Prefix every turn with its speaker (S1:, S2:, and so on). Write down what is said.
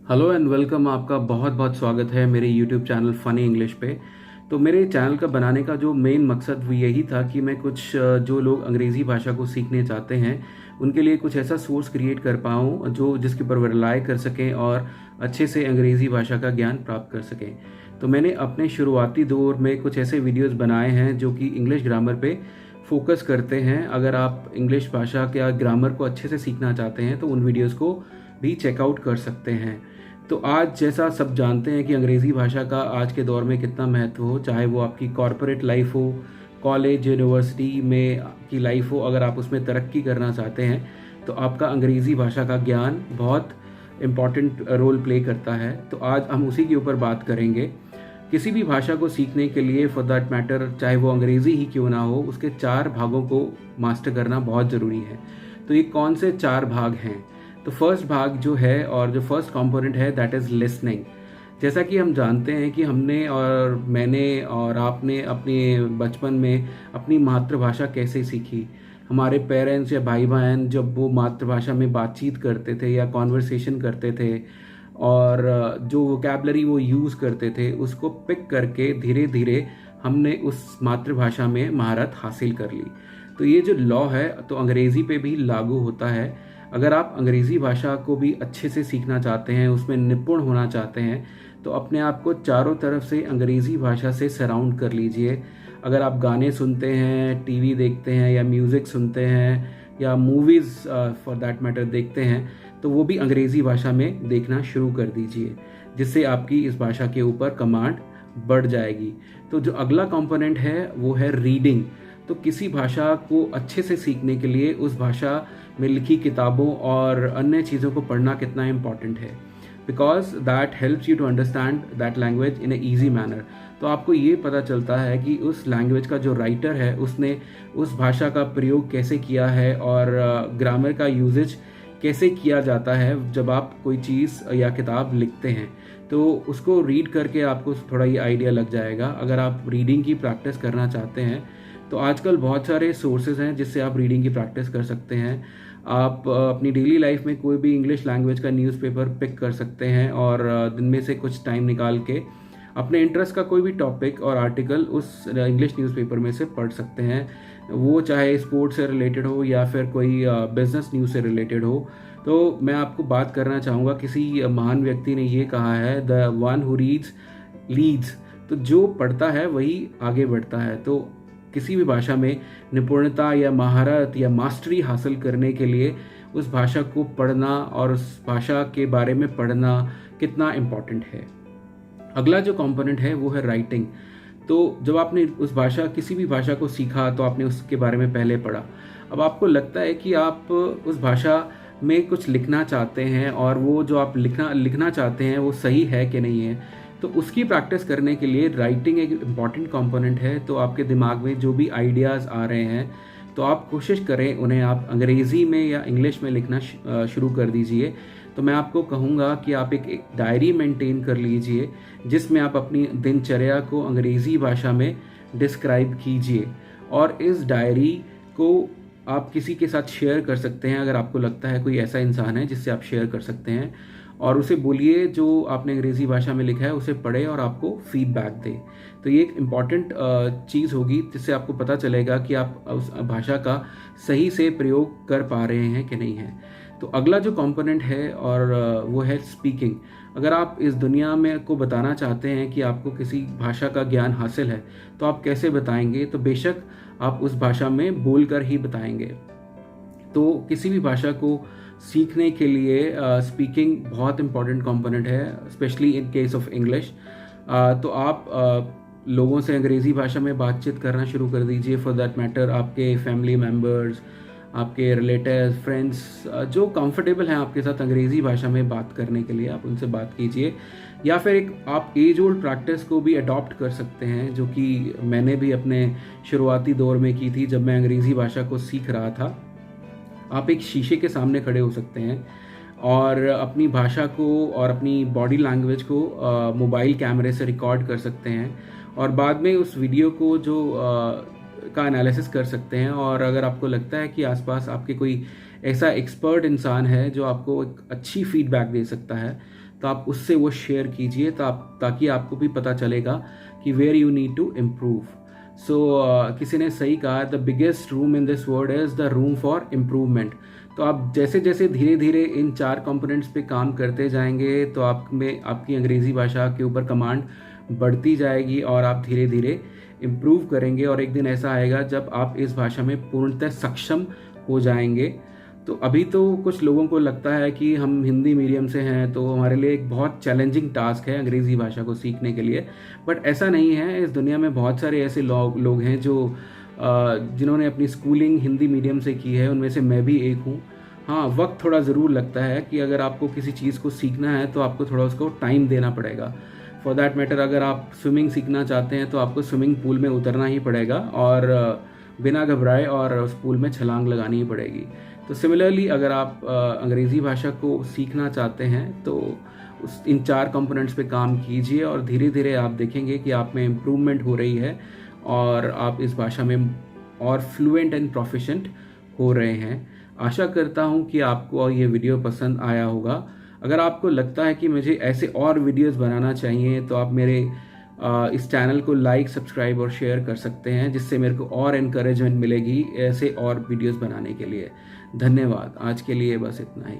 S1: Hello and welcome. आपका बहुत बहुत स्वागत है मेरे यूट्यूब चैनल फ़नी इंग्लिश पे। तो मेरे चैनल का बनाने का जो मेन मकसद वो यही था कि मैं कुछ जो लोग अंग्रेज़ी भाषा को सीखने चाहते हैं उनके लिए कुछ ऐसा सोर्स क्रिएट कर पाऊँ जो जिसके ऊपर वो रिलाई कर सकें और अच्छे से अंग्रेज़ी भाषा का ज्ञान प्राप्त कर सकें। तो मैंने अपने शुरुआती दौर में कुछ ऐसे वीडियोज़ बनाए हैं जो कि इंग्लिश ग्रामर पे फोकस करते हैं। अगर आप इंग्लिश भाषा के ग्रामर को अच्छे से सीखना चाहते हैं तो उन वीडियोज़ को भी चेकआउट कर सकते हैं। तो आज जैसा सब जानते हैं कि अंग्रेज़ी भाषा का आज के दौर में कितना महत्व हो, चाहे वो आपकी कॉरपोरेट लाइफ हो, कॉलेज यूनिवर्सिटी में की लाइफ हो, अगर आप उसमें तरक्की करना चाहते हैं तो आपका अंग्रेज़ी भाषा का ज्ञान बहुत इम्पॉर्टेंट रोल प्ले करता है। तो आज हम उसी के ऊपर बात करेंगे। किसी भी भाषा को सीखने के लिए फॉर दैट मैटर चाहे वो अंग्रेज़ी ही क्यों ना हो, उसके 4 भागों को मास्टर करना बहुत ज़रूरी है। तो ये कौन से 4 भाग हैं? तो फर्स्ट भाग जो है और जो फर्स्ट कंपोनेंट है दैट इज़ लिसनिंग। जैसा कि हम जानते हैं कि हमने और मैंने और आपने अपने बचपन में अपनी मातृभाषा कैसे सीखी। हमारे पेरेंट्स या भाई बहन जब वो मातृभाषा में बातचीत करते थे या कॉन्वर्सेशन करते थे और जो वोकैबलरी वो यूज़ करते थे उसको पिक करके धीरे धीरे हमने उस मातृभाषा में महारत हासिल कर ली। तो ये जो लॉ है तो अंग्रेज़ी पे भी लागू होता है। अगर आप अंग्रेज़ी भाषा को भी अच्छे से सीखना चाहते हैं, उसमें निपुण होना चाहते हैं, तो अपने आप को चारों तरफ से अंग्रेज़ी भाषा से सराउंड कर लीजिए। अगर आप गाने सुनते हैं, टीवी देखते हैं या म्यूज़िक सुनते हैं या मूवीज़ फॉर दैट मैटर देखते हैं तो वो भी अंग्रेज़ी भाषा में देखना शुरू कर दीजिए, जिससे आपकी इस भाषा के ऊपर कमांड बढ़ जाएगी। तो जो अगला कंपोनेंट है वो है रीडिंग। तो किसी भाषा को अच्छे से सीखने के लिए उस भाषा में लिखी किताबों और अन्य चीज़ों को पढ़ना कितना इम्पॉर्टेंट है, because that helps you to understand that language in a easy manner. तो आपको ये पता चलता है कि उस लैंग्वेज का जो राइटर है उसने उस भाषा का प्रयोग कैसे किया है और ग्रामर का यूजेज कैसे किया जाता है जब आप कोई चीज़ या किताब लिखते हैं। तो उसको रीड करके आपको थोड़ा ये आइडिया लग जाएगा। अगर आप रीडिंग की प्रैक्टिस करना चाहते हैं तो आजकल बहुत सारे सोर्सेज हैं जिससे आप रीडिंग की प्रैक्टिस कर सकते हैं। आप अपनी डेली लाइफ में कोई भी इंग्लिश लैंग्वेज का न्यूज़पेपर पिक कर सकते हैं और दिन में से कुछ टाइम निकाल के अपने इंटरेस्ट का कोई भी टॉपिक और आर्टिकल उस इंग्लिश न्यूज़पेपर में से पढ़ सकते हैं। वो चाहे स्पोर्ट्स से रिलेटेड हो या फिर कोई बिजनेस न्यूज़ से रिलेटेड हो। तो मैं आपको बात करना चाहूँगा, किसी महान व्यक्ति ने ये कहा है, the one who reads leads. तो जो पढ़ता है वही आगे बढ़ता है। तो किसी भी भाषा में निपुणता या महारत या मास्टरी हासिल करने के लिए उस भाषा को पढ़ना और उस भाषा के बारे में पढ़ना कितना इम्पॉर्टेंट है। अगला जो कंपोनेंट है वो है राइटिंग। तो जब आपने उस भाषा किसी भी भाषा को सीखा तो आपने उसके बारे में पहले पढ़ा। अब आपको लगता है कि आप उस भाषा में कुछ लिखना चाहते हैं और वो जो आप लिखना चाहते हैं वो सही है कि नहीं है। तो उसकी प्रैक्टिस करने के लिए राइटिंग एक इम्पॉर्टेंट कंपोनेंट है। तो आपके दिमाग में जो भी आइडियाज़ आ रहे हैं तो आप कोशिश करें उन्हें आप अंग्रेज़ी में या इंग्लिश में लिखना शुरू कर दीजिए। तो मैं आपको कहूँगा कि आप एक डायरी मेंटेन कर लीजिए जिसमें आप अपनी दिनचर्या को अंग्रेज़ी भाषा में डिस्क्राइब कीजिए और इस डायरी को आप किसी के साथ शेयर कर सकते हैं। अगर आपको लगता है कोई ऐसा इंसान है जिससे आप शेयर कर सकते हैं और उसे बोलिए जो आपने अंग्रेज़ी भाषा में लिखा है उसे पढ़े और आपको फीडबैक दे। तो ये एक इम्पॉर्टेंट चीज़ होगी जिससे आपको पता चलेगा कि आप उस भाषा का सही से प्रयोग कर पा रहे हैं कि नहीं है। तो अगला जो कंपोनेंट है और वो है स्पीकिंग। अगर आप इस दुनिया में को बताना चाहते हैं कि आपको किसी भाषा का ज्ञान हासिल है तो आप कैसे बताएंगे? तो बेशक आप उस भाषा में बोलकर ही बताएंगे। तो किसी भी भाषा को सीखने के लिए स्पीकिंग बहुत इंपॉर्टेंट कंपोनेंट है, specially in case of English. तो आप लोगों से अंग्रेज़ी भाषा में बातचीत करना शुरू कर दीजिए। फॉर दैट मैटर आपके फैमिली मेम्बर्स, आपके रिलेटिव्स, फ्रेंड्स जो कंफर्टेबल हैं आपके साथ अंग्रेज़ी भाषा में बात करने के लिए आप उनसे बात कीजिए। या फिर एक आप एज ओल्ड प्रैक्टिस को भी अडॉप्ट कर सकते हैं जो कि मैंने भी अपने शुरुआती दौर में की थी जब मैं अंग्रेज़ी भाषा को सीख रहा था। आप एक शीशे के सामने खड़े हो सकते हैं और अपनी भाषा को और अपनी बॉडी लैंग्वेज को मोबाइल कैमरे से रिकॉर्ड कर सकते हैं और बाद में उस वीडियो को का एनालिसिस कर सकते हैं। और अगर आपको लगता है कि आसपास आपके कोई ऐसा एक्सपर्ट इंसान है जो आपको एक अच्छी फीडबैक दे सकता है तो आप उससे वो शेयर कीजिए, ताकि आपको भी पता चलेगा कि where you need to improve. So किसी ने सही कहा, the biggest room in this world is the room for improvement. तो आप जैसे जैसे धीरे धीरे इन 4 कंपोनेंट्स पे काम करते जाएंगे तो आप में आपकी अंग्रेज़ी भाषा के ऊपर कमांड बढ़ती जाएगी और आप धीरे धीरे इम्प्रूव करेंगे, और एक दिन ऐसा आएगा जब आप इस भाषा में पूर्णतः सक्षम हो जाएंगे। तो अभी तो कुछ लोगों को लगता है कि हम हिंदी मीडियम से हैं तो हमारे लिए एक बहुत चैलेंजिंग टास्क है अंग्रेज़ी भाषा को सीखने के लिए, बट ऐसा नहीं है। इस दुनिया में बहुत सारे ऐसे लोग हैं जो जिन्होंने अपनी स्कूलिंग हिंदी मीडियम से की है, उनमें से मैं भी एक हूँ। हाँ, वक्त थोड़ा ज़रूर लगता है कि अगर आपको किसी चीज़ को सीखना है तो आपको थोड़ा उसको टाइम देना पड़ेगा। फॉर दैट मैटर, अगर आप स्विमिंग सीखना चाहते हैं तो आपको स्विमिंग पूल में उतरना ही पड़ेगा और बिना घबराए और उस पूल में छलांग लगानी ही पड़ेगी। तो सिमिलरली अगर आप अंग्रेज़ी भाषा को सीखना चाहते हैं तो इन 4 कंपोनेंट्स पे काम कीजिए और धीरे धीरे आप देखेंगे कि आप में इम्प्रूवमेंट हो रही है और आप इस भाषा में और फ्लुएंट एंड प्रोफिशिएंट हो रहे हैं। आशा करता हूँ कि आपको ये वीडियो पसंद आया होगा। अगर आपको लगता है कि मुझे ऐसे और वीडियोस बनाना चाहिए तो आप मेरे इस चैनल को लाइक, सब्सक्राइब और शेयर कर सकते हैं, जिससे मेरे को और एनकरेजमेंट मिलेगी ऐसे और वीडियोस बनाने के लिए। धन्यवाद। आज के लिए बस इतना ही।